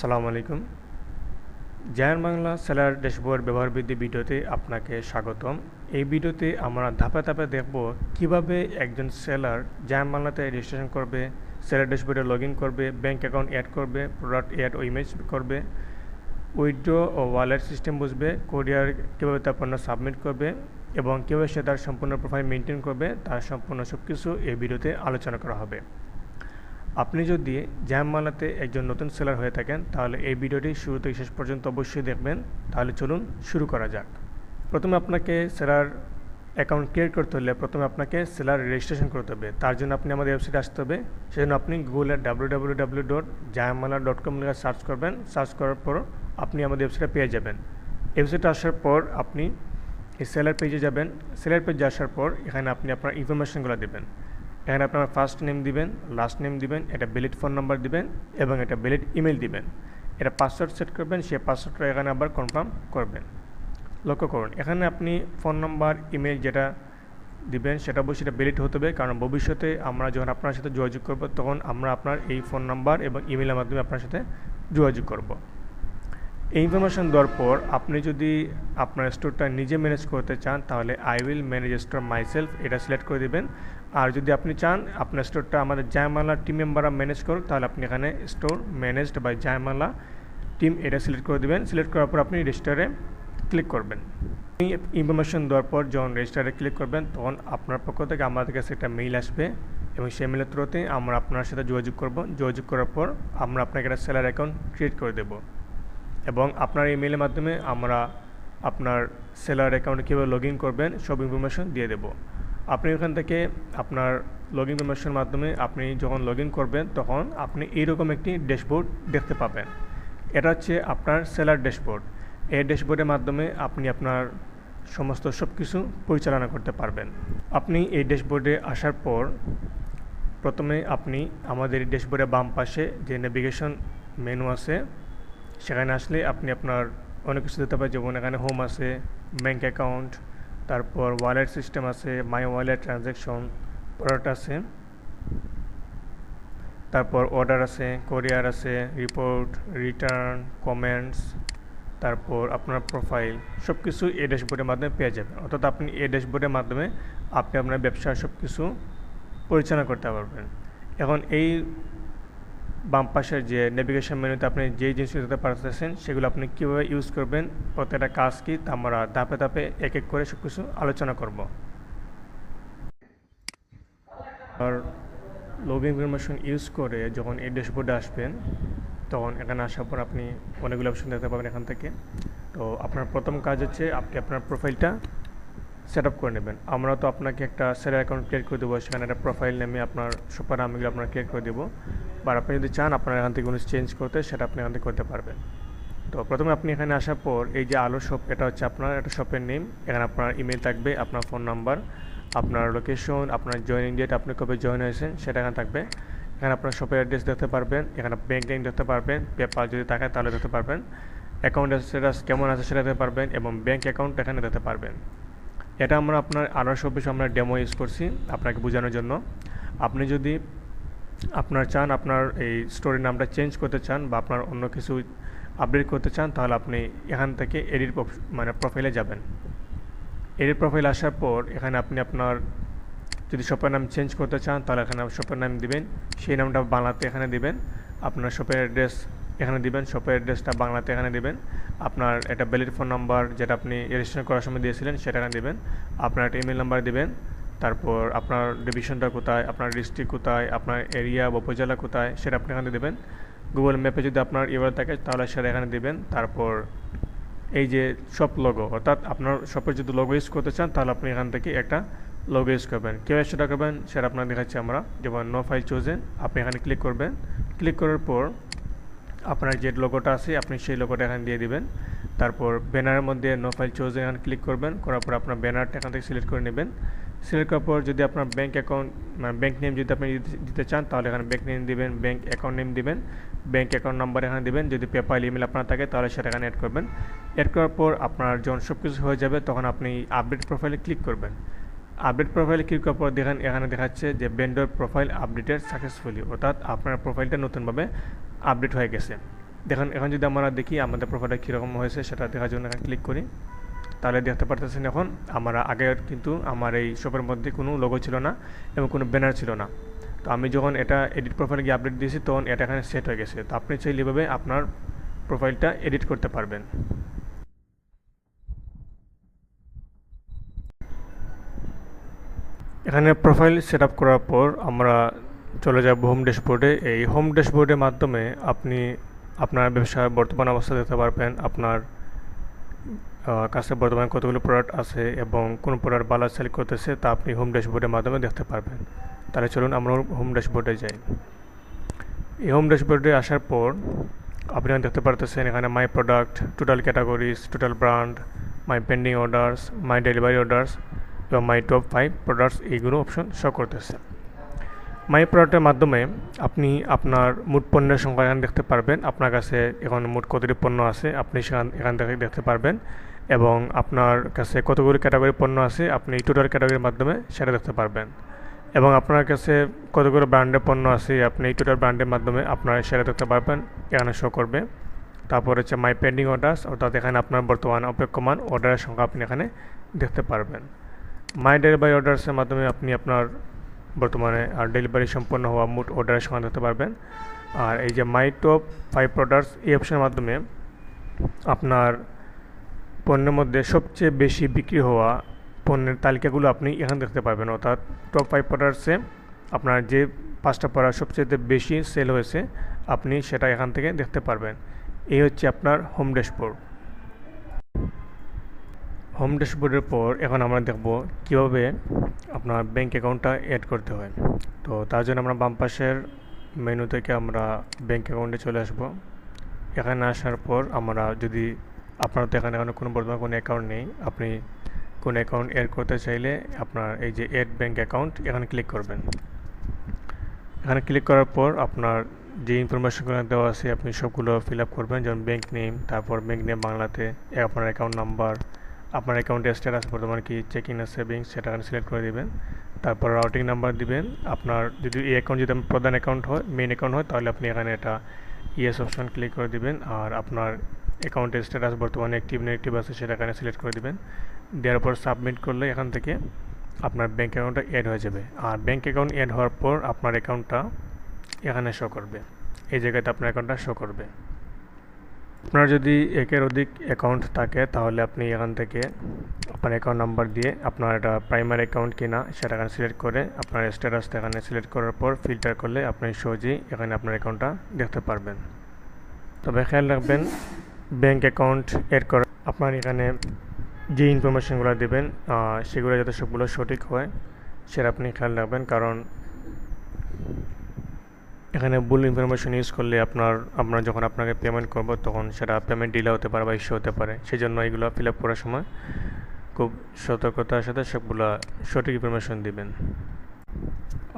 আসসালামু আলাইকুম। Zayan Bangla seller dashboard ব্যবহার বৃদ্ধি ভিডিওতে আপনাকে স্বাগতম। এই ভিডিওতে আমরা ধাপে ধাপে দেখব কিভাবে একজন সেলার জায়ান বাংলাতে রেজিস্ট্রেশন করবে, সেলার ড্যাশবোর্ডে লগ ইন করবে, ব্যাঙ্ক অ্যাকাউন্ট অ্যাড করবে, প্রোডাক্ট অ্যাড ও ইমেজ করবে, উইথড্র ও ওয়ালেট সিস্টেম বুঝবে, কোরিয়ার কীভাবে তার পণ্য সাবমিট করবে এবং কীভাবে সে তার সম্পূর্ণ প্রোফাইল মেনটেন করবে, তার সম্পূর্ণ সব কিছু এই ভিডিওতে আলোচনা করা হবে। আপনি যদি জায়ান বাংলাতে একজন নতুন সেলার হয়ে থাকেন তাহলে এই ভিডিওটি শুরু থেকে শেষ পর্যন্ত অবশ্যই দেখবেন। তাহলে চলুন শুরু করা যাক। প্রথমে আপনাকে সেলার অ্যাকাউন্ট ক্রিয়েট করতে হলে প্রথমে আপনাকে সেলার রেজিস্ট্রেশন করতে হবে। তার জন্য আপনি আমাদের ওয়েবসাইটে আসতে হবে। সেজন্য আপনি গুগলে www.jayanmala.com লিখে সার্চ করবেন। সার্চ করার পর আপনি আমাদের ওয়েবসাইটে পেয়ে যাবেন। ওয়েবসাইটে আসার পর আপনি এই সেলার পেজে যাবেন। সেলার পেজে আসার পর এখানে আপনি আপনার ইনফরমেশনগুলো দেবেন। এখানে আপনার ফার্স্ট নেম দিবেন, লাস্ট নেম দিবেন, এটা ভ্যালিড ফোন নাম্বার দিবেন এবং এটা ভ্যালিড ইমেল দিবেন। এটা পাসওয়ার্ড সেট করবেন, সেই পাসওয়ার্ডটা এখানে আবার কনফার্ম করবেন। লক্ষ্য করুন এখানে আপনি ফোন নাম্বার ইমেল যেটা দিবেন সেটা অবশ্যই সেটা ভ্যালিড হতে হবে, কারণ ভবিষ্যতে আমরা যখন আপনার সাথে যোগাযোগ করব তখন আমরা আপনার এই ফোন নাম্বার এবং ইমেলের মাধ্যমে আপনার সাথে যোগাযোগ করব। এই ইনফরমেশন দেওয়ার পর আপনি যদি আপনার স্টোরটা নিজে ম্যানেজ করতে চান তাহলে I will manage store myself এটা সিলেক্ট করে দেবেন। আর যদি আপনি চান আপনার স্টোরটা আমাদের জায়ান বাংলা টিম মেম্বাররা ম্যানেজ করুক তাহলে আপনি এখানে store managed by Zayan Bangla team এটা সিলেক্ট করে দেবেন। সিলেক্ট করার পর আপনি রেজিস্টারে ক্লিক করবেন। ইনফরমেশন দেওয়ার পর যখন রেজিস্টারে ক্লিক করবেন তখন আপনার পক্ষ থেকে আমাদের কাছে একটা মেইল আসবে এবং সেই মেলের থ্রুতে আমরা আপনার সাথে যোগাযোগ করব। যোগাযোগ করার পর আমরা আপনাকে একটা সেলার অ্যাকাউন্ট ক্রিয়েট করে দেবো এবং আপনার ইমেলের মাধ্যমে আমরা আপনার সেলার অ্যাকাউন্টে কীভাবে লগ ইন করবেন সব ইনফরমেশন দিয়ে দেব। আপনি ওখান থেকে আপনার লগ ইন ইনফরমেশনের মাধ্যমে আপনি যখন লগ ইন করবেন তখন আপনি এইরকম একটি ড্যাশবোর্ড দেখতে পাবেন। এটা হচ্ছে আপনার সেলার ড্যাশবোর্ড। এই ড্যাশবোর্ডের মাধ্যমে আপনি আপনার সমস্ত সব কিছু পরিচালনা করতে পারবেন। আপনি এই ড্যাশবোর্ডে আসার পর প্রথমে আপনি আমাদের ড্যাশবোর্ডের বাম পাশে যে নেভিগেশন মেনু আছে সেখানে আসলে আপনি আপনার অনেক কিছু দিতে পারেন, যেমন এখানে হোম আছে, ব্যাঙ্ক অ্যাকাউন্ট, তারপর ওয়ালেট সিস্টেম আছে, মাই ওয়ালেট ট্রানজ্যাকশন, প্রোডাক্ট আছে, তারপর অর্ডার আছে, কোরিয়ার আছে, রিপোর্ট, রিটার্ন, কমেন্টস, তারপর আপনার প্রোফাইল সব কিছু এই ড্যাশবোর্ডের মাধ্যমে পেয়ে যাবেন। অর্থাৎ আপনি এই ড্যাশবোর্ডের মাধ্যমে আপনি আপনার ব্যবসার সব কিছু পরিচালনা করতে পারবেন। এখন এই বাম পাশের যে নেভিগেশন মেনুতে আপনি যেই জিনিসগুলো দেখতে পারতেছেন সেগুলো আপনি কীভাবে ইউজ করবেন, প্রত্যেকটা কাজ কী তা আমরা ধাপে ধাপে এক এক করে সব কিছু আলোচনা করব। আর লগ ইন ইনফরমেশন ইউজ করে যখন এই ড্যাশবোর্ডে আসবেন তখন এখানে আসার পর আপনি অনেকগুলো অপশন দেখতে পাবেন এখান থেকে। তো আপনার প্রথম কাজ হচ্ছে আপনি আপনার প্রোফাইলটা সেট আপ করে নেবেন। আমরা তো আপনাকে একটা সেলার অ্যাকাউন্ট ক্রিয়েট করে দেবো, সেখানে একটা প্রোফাইল নেমে আপনার সুপার নামগুলো আপনার ক্রিয়েট করে দেবো। বা আপনি যদি চান আপনার এখান থেকে কোনো চেঞ্জ করতে সেটা আপনি এখান থেকে করতে পারবেন। তো প্রথমে আপনি এখানে আসার পর এই যে আলো শপ এটা হচ্ছে আপনার একটা শপের নেম। এখানে আপনার ইমেল থাকবে, আপনার ফোন নাম্বার, আপনার লোকেশন, আপনার জয়েনিং ডেট, আপনি কবে জয়েন হয়েছেন সেটা এখানে থাকবে। এখানে আপনার শপের অ্যাড্রেস দেখতে পারবেন, এখানে ব্যাঙ্ক লিঙ্ক দেখতে পারবেন, পেপাল যদি থাকে তাহলে দেখতে পারবেন, অ্যাকাউন্ট স্ট্যাটাস কেমন আছে সেটা দেখতে পারবেন এবং ব্যাঙ্ক অ্যাকাউন্ট এখানে দেখতে পারবেন। এটা আমরা আপনার আলো শপ আমরা ডেমো ইউজ করছি আপনাকে বোঝানোর জন্য। আপনি যদি আপনার চান আপনার এই স্টোরির নামটা চেঞ্জ করতে চান বা আপনার অন্য কিছু আপডেট করতে চান তাহলে আপনি এখান থেকে এডিট প্রোফাইলে যাবেন। এডিট প্রোফাইল আসার পর এখানে আপনি আপনার যদি শপের নাম চেঞ্জ করতে চান তাহলে এখানে শপের নাম দিবেন, সেই নামটা বাংলাতে এখানে দিবেন, আপনার শপের অ্যাড্রেস এখানে দিবেন, শপের অ্যাড্রেসটা বাংলাতে এখানে দিবেন, আপনার এটা ভ্যালিড ফোন নাম্বার যেটা আপনি রেজিস্ট্রেশন করার সময় দিয়েছিলেন সেটা এখানে দিবেন, আপনার একটা ইমেল নাম্বার দিবেন, তারপর আপনার ডিভিশনটা কোথায়, আপনার ডিস্ট্রিক্ট কোথায়, আপনার এরিয়া বা উপজেলা কোথায় সেটা আপনি এখানে দেবেন। গুগল ম্যাপে যদি আপনার ইউআরএল থাকে তাহলে সেটা এখানে দেবেন। তারপর এই যে শপ লোগো, অর্থাৎ আপনার শপের যদি লোগো ইউজ করতে চান তাহলে আপনি এখান থেকে একটা লোগো ইউজ করবেন। কীভাবে সেটা করবেন সেটা আপনার দেখাচ্ছি আমরা। যেমন নো ফাইল চোজেন, আপনি এখানে ক্লিক করবেন। ক্লিক করার পর আপনার যে লোগোটা আছে আপনি সেই লোগোটা এখানে দিয়ে দিবেন। তারপর ব্যানারের মধ্যে নো ফাইল চোজেন এখানে ক্লিক করবেন, করার পর আপনার ব্যানারটা এখান থেকে সিলেক্ট করে নেবেন। সিলেক্ট করার পর যদি আপনার ব্যাঙ্ক অ্যাকাউন্ট ব্যাঙ্ক নেম যদি আপনি দিতে চান তাহলে এখানে ব্যাঙ্ক নেম দিবেন, ব্যাঙ্ক অ্যাকাউন্ট নেম দিবেন, ব্যাঙ্ক অ্যাকাউন্ট নাম্বার এখানে দিবেন। যদি পেপাল ইমেল আপনার থাকে তাহলে সেটা এখানে অ্যাড করবেন। অ্যাড করার পর আপনার যখন সব কিছু হয়ে যাবে তখন আপনি আপডেট প্রোফাইলে ক্লিক করবেন। আপডেট প্রোফাইলে ক্লিক করার পর দেখেন এখানে দেখাচ্ছে যে ভেন্ডর প্রোফাইল আপডেটেড সাকসেসফুলি, অর্থাৎ আপনার প্রোফাইলটা নতুনভাবে আপডেট হয়ে গেছে। দেখুন এখন যদি আমরা দেখি আমাদের প্রোফাইলটা কীরকম হয়েছে সেটা দেখার জন্য এখানে ক্লিক করি, তাহলে দেখতে পারতেছেন এখন আমরা আগে কিন্তু আমার এই শপের মধ্যে কোনো লোগো ছিল না এবং কোনো ব্যানার ছিল না। তো আমি যখন এটা এডিট প্রোফাইলে গিয়ে আপডেট দিয়েছি তখন এটা এখানে সেট হয়ে গেছে। তো আপনি চাইলে এভাবে আপনার প্রোফাইলটা এডিট করতে পারবেন। এখানে প্রোফাইল সেট আপ করার পর আমরা চলে যাব হোম ড্যাশবোর্ডে। এই হোম ড্যাশবোর্ডের মাধ্যমে আপনি আপনার ব্যবসার বর্তমান অবস্থা দেখতে পারবেন, আপনার কাছে বর্তমানে কতগুলো প্রোডাক্ট আছে এবং কোন প্রোডাক্ট ভালো সেল করতেছে তা আপনি হোম ড্যাশবোর্ডের মাধ্যমে দেখতে পারবেন। তাহলে চলুন আমরা হোম ড্যাশবোর্ডে যাই। এই হোম ড্যাশবোর্ডে আসার পর আপনি দেখতে পারতেছেন এখানে মাই product, total categories, total brand, মাই পেন্ডিং অর্ডার্স, মাই ডেলিভারি অর্ডার্স এবং মাই টপ 5 প্রোডাক্টস, এইগুলো অপশন শো করতেছে। মাই প্রোডাক্টের মাধ্যমে আপনি আপনার মোট পণ্যের সংখ্যা এখানে দেখতে পারবেন। আপনার কাছে এখন মোট কতটি পণ্য আছে আপনি এখান থেকে দেখতে পারবেন এবং আপনার কাছে কতগুলি ক্যাটাগরি পণ্য আছে আপনি টোটাল ক্যাটাগরির মাধ্যমে সেটা দেখতে পারবেন এবং আপনার কাছে কতগুলো ব্র্যান্ডের পণ্য আছে আপনি টোটাল ব্র্যান্ডের মাধ্যমে আপনার সেটা দেখতে পারবেন, এখানে শো করবে। তারপর হচ্ছে মাই পেন্ডিং অর্ডার্স, অর্থাৎ এখানে আপনার বর্তমান অপেক্ষমান অর্ডারের সংখ্যা আপনি এখানে দেখতে পারবেন। মাই ডেলিভারি অর্ডার্সের মাধ্যমে আপনি আপনার বর্তমানে আর ডেলিভারি সম্পন্ন হওয়া মোট অর্ডারের সংখ্যা দেখতে পারবেন। আর এই যে মাই টপ 5 প্রোডাক্টস, এই অপশনের মাধ্যমে আপনার পণ্যের মধ্যে সবচেয়ে বেশি বিক্রি হওয়া পণ্যের তালিকাগুলো আপনি এখানে দেখতে পারবেন, অর্থাৎ টপ 5 প্রোডাক্টসে আপনার যে 5টা প্রোডাক্ট সবচেয়ে বেশি সেল হয়েছে আপনি সেটা এখান থেকে দেখতে পারবেন। এই হচ্ছে আপনার হোম ড্যাশবোর্ড। হোম ড্যাশবোর্ডের পর এখন আমরা দেখব কীভাবে আপনার ব্যাঙ্ক অ্যাকাউন্টটা অ্যাড করতে হয়। তো তার জন্য আমরা বাম পাশের মেনু থেকে আমরা ব্যাঙ্ক অ্যাকাউন্টে চলে আসব। এখানে আসার পর আমরা যদি আপনার তো এখানে কোনো বর্তমানে কোনো অ্যাকাউন্ট নেই, আপনি কোন অ্যাকাউন্ট অ্যাড করতে চাইলে আপনার এই যে অ্যাড ব্যাঙ্ক অ্যাকাউন্ট এখানে ক্লিক করবেন। এখানে ক্লিক করার পর আপনার যে ইনফরমেশনগুলো দেওয়া আছে আপনি সবগুলো ফিল আপ করবেন, যেমন ব্যাঙ্ক নেম, তারপর ব্যাঙ্ক নেম বাংলাতে, আপনার অ্যাকাউন্ট নাম্বার, আপনার অ্যাকাউন্টের স্ট্যাটাস বর্তমানে কি চেকিং না সেভিংস সেটা এখানে সিলেক্ট করে দিবেন। তারপর রাউটিং নাম্বার দিবেন। আপনার যদি এই অ্যাকাউন্ট যদি প্রধান অ্যাকাউন্ট হয়, মেইন অ্যাকাউন্ট হয়, তাহলে আপনি এখানে এটা ইয়েস অপশন ক্লিক করে দিবেন। আর আপনার অ্যাকাউন্টের স্ট্যাটাস বর্তমানে অ্যাক্টিভ না অ্যাক্টিভ আছে সেটা এখানে সিলেক্ট করে দিবেন। দেওয়ার পর সাবমিট করলে এখান থেকে আপনার ব্যাঙ্ক অ্যাকাউন্টটা অ্যাড হয়ে যাবে। আর ব্যাঙ্ক অ্যাকাউন্ট অ্যাড হওয়ার পর আপনার অ্যাকাউন্টটা এখানে শো করবে, এই জায়গাতে আপনার অ্যাকাউন্টটা শো করবে। আপনার যদি একের অধিক অ্যাকাউন্ট থাকে তাহলে আপনি এখান থেকে আপনার অ্যাকাউন্ট নাম্বার দিয়ে আপনার এটা প্রাইমারি অ্যাকাউন্ট কিনা সেটা এখানে সিলেক্ট করে আপনার স্ট্যাটাসটা এখানে সিলেক্ট করার পর ফিল্টার করলে আপনি সহজেই এখানে আপনার অ্যাকাউন্টটা দেখতে পারবেন। তবে খেয়াল রাখবেন ব্যাঙ্ক অ্যাকাউন্ট অ্যাড করা আপনার এখানে যে ইনফরমেশনগুলো দেবেন সেগুলো যাতে সবগুলো সঠিক হয় সেটা আপনি খেয়াল রাখবেন, কারণ এখানে ভুল ইনফরমেশন ইউজ করলে আপনার যখন আপনাকে পেমেন্ট করব তখন সেটা পেমেন্ট ডিলে হতে পারে বা ইস্যু হতে পারে। সেই জন্য এগুলো ফিল আপ করার সময় খুব সতর্কতার সাথে সবগুলো সঠিক ইনফরমেশন দিবেন।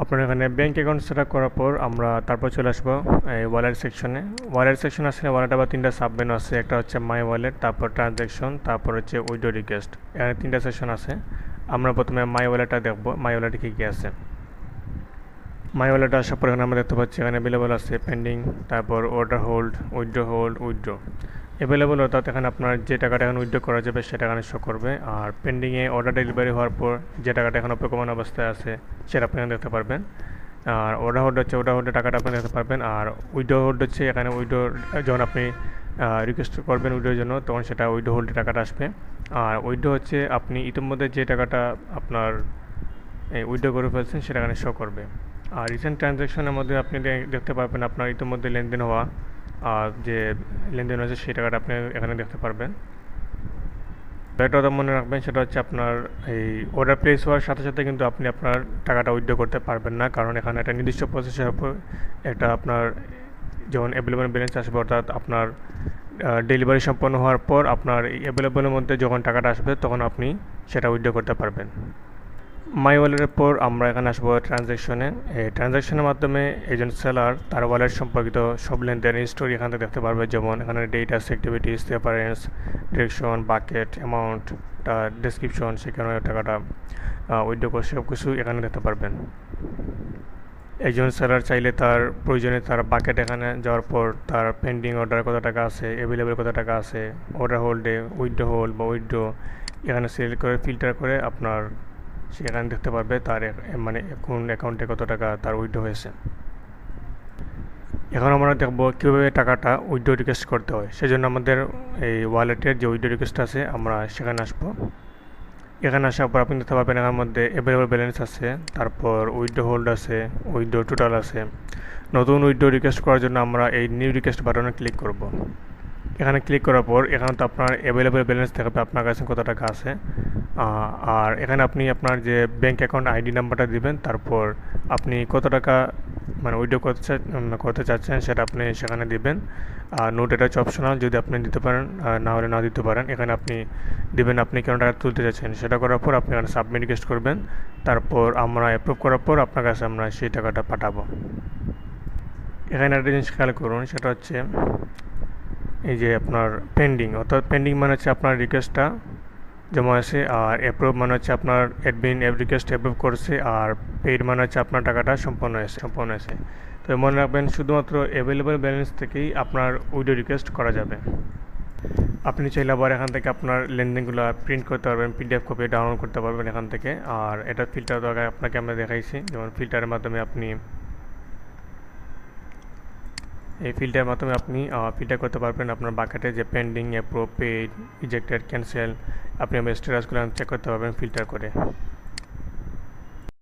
আপনার এখানে ব্যাঙ্ক অ্যাকাউন্ট সেট আপ করার পর আমরা তারপর চলে আসবো এই ওয়ালেট সেকশনে। ওয়ালেট সেকশন আসলে ওয়ালেট আবার 3টা সাব মেনু আছে, একটা হচ্ছে মাই ওয়ালেট, তারপর ট্রানজ্যাকশন, তারপর হচ্ছে উইথড্র রিকোয়েস্ট। এখানে 3টা সেকশন আছে। আমরা প্রথমে মাই ওয়ালেটটা দেখবো, মাই ওয়ালেটে কী কী আছে। মাই ওয়ালেটে আসার পর এখানে আমরা দেখতে পাচ্ছি এখানে অ্যাভেলেবল আছে পেন্ডিং, তারপর অর্ডার হোল্ড, উইথড্র। অ্যাভেলেবল অর্থাৎ এখানে আপনার যে টাকাটা এখন উইথড্র করা যাবে সেটা এখানে শো করবে। আর পেন্ডিংয়ে অর্ডার ডেলিভারি হওয়ার পর যে টাকাটা এখন অপেক্ষমান অবস্থায় আছে সেটা আপনি দেখতে পারবেন। আর অর্ডার হোল্ড হচ্ছে অর্ডার হোল্ডের টাকাটা আপনি দেখতে পারবেন। আর উইথড্র হোল্ড হচ্ছে এখানে উইথড্র যখন আপনি রিকোয়েস্ট করবেন উইথড্রোর জন্য তখন সেটা উইথড্র হোল্ডের টাকাটা আসবে। আর উইথড্র হচ্ছে আপনি ইতিমধ্যে যে টাকাটা আপনার উইথড্র করে ফেলছেন সেটা এখানে শো করবে। আর রিসেন্ট ট্রানজ্যাকশনের মধ্যে আপনি দেখতে পারবেন আপনার ইতিমধ্যে লেনদেন হওয়া যে লেনদেন হয়েছে সেই টাকাটা আপনি এখানে দেখতে পারবেন। একটা কথা মনে রাখবেন সেটা হচ্ছে আপনার এই অর্ডার প্লেস হওয়ার সাথে সাথে কিন্তু আপনি আপনার টাকাটা উইথড্র করতে পারবেন না, কারণ এখানে একটা নির্দিষ্ট প্রসেসের উপর একটা আপনার যখন অ্যাভেলেবল ব্যালেন্স আসবে অর্থাৎ আপনার ডেলিভারি সম্পন্ন হওয়ার পর আপনার এই অ্যাভেলেবলের মধ্যে যখন টাকাটা আসবে তখন আপনি সেটা উইথড্র করতে পারবেন। মাই ওয়ালেটের পর আমরা এখানে আসবো ট্রানজ্যাকশনে। এই ট্রানজ্যাকশনের মাধ্যমে একজন সেলার তার ওয়ালেট সম্পর্কিত সব লেনদেন স্টোরি এখান থেকে দেখতে পারবে, যেমন এখানে datas, activities, reference, direction, bucket, amount, description, সেখানে টাকাটা উইথড্র করে সব কিছু এখানে দেখতে পারবেন। একজন সেলার চাইলে তার প্রয়োজনে তার বাকেট এখানে যাওয়ার পর তার পেন্ডিং অর্ডার কত টাকা আছে, অ্যাভেলেবেল কত টাকা আছে, অর্ডার হোল্ডে, উইথড্র হোল্ড বা উইথড্র এখানে সিলেক্ট করে ফিল্টার করে আপনার সেখানে দেখতে পারবে তার মানে কোন অ্যাকাউন্টে কত টাকা তার উইথড্র হয়েছে। এখন আমরা দেখব কীভাবে টাকাটা উইথড্র রিকোয়েস্ট করতে হয়। সেজন্য আমাদের এই ওয়ালেটের যে উইথড্র রিকোয়েস্ট আছে আমরা সেখানে আসবো। এখানে আসার পর আপনি দেখতে পাবেন এখানের মধ্যে অ্যাভেলেবল ব্যালেন্স আছে, তারপর উইথড্র হোল্ড আছে, উইথড্র টোটাল আছে। নতুন উইথড্র রিকোয়েস্ট করার জন্য আমরা এই নিউ রিকোয়েস্ট বাটনে ক্লিক করব। এখানে ক্লিক করার পর এখানে তো আপনার অ্যাভেলেবল ব্যালেন্স দেখাবে আপনার কাছে কত টাকা আছে। আর এখানে আপনি আপনার যে ব্যাঙ্ক অ্যাকাউন্ট আইডি নাম্বারটা দিবেন, তারপর আপনি কত টাকা মানে উইথড্র করতে চাচ্ছেন সেটা আপনি সেখানে দিবেন। আর নোট এটা হচ্ছে অপশনাল, যদি আপনি দিতে পারেন, না হলে না দিতে পারেন। এখানে আপনি দিবেন আপনি কেন টাকা তুলতে চাচ্ছেন, সেটা করার পর আপনি এখানে সাবমিট রিকোয়েস্ট করবেন। তারপর আমরা অ্যাপ্রুভ করার পর আপনার কাছে আমরা সেই টাকাটা পাঠাবো। এখানে একটা জিনিস খেয়াল করুন, সেটা হচ্ছে এই যে আপনার পেন্ডিং, অর্থাৎ পেন্ডিং মানে হচ্ছে আপনার রিকোয়েস্টটা জমা আছে, আর অ্যাপ্রুভ মানে হচ্ছে আপনার অ্যাডমিন রিকোয়েস্ট অ্যাপ্রুভ করছে, আর পেইড মানে হচ্ছে আপনার টাকাটা সম্পন্ন হয়েছে। তো মনে রাখবেন শুধুমাত্র অ্যাভেলেবল ব্যালেন্স থেকেই আপনার উইথড্র রিকোয়েস্ট করা যাবে। আপনি চাইলে আবার এখান থেকে আপনার লেনদেনগুলো প্রিন্ট করতে পারবেন, পিডিএফ কপি ডাউনলোড করতে পারবেন এখান থেকে। আর এটা ফিল্টার তো আগে আপনাকে আমরা দেখাইছি, যেমন ফিল্টারের মাধ্যমে আপনি ফিল্টার করতে পারবেন আপনার বাকেটে যে pending, approve, paid, rejected, cancel, আপনি স্ট্যাটাসগুলো চেক করতে পারবেন ফিল্টার করে।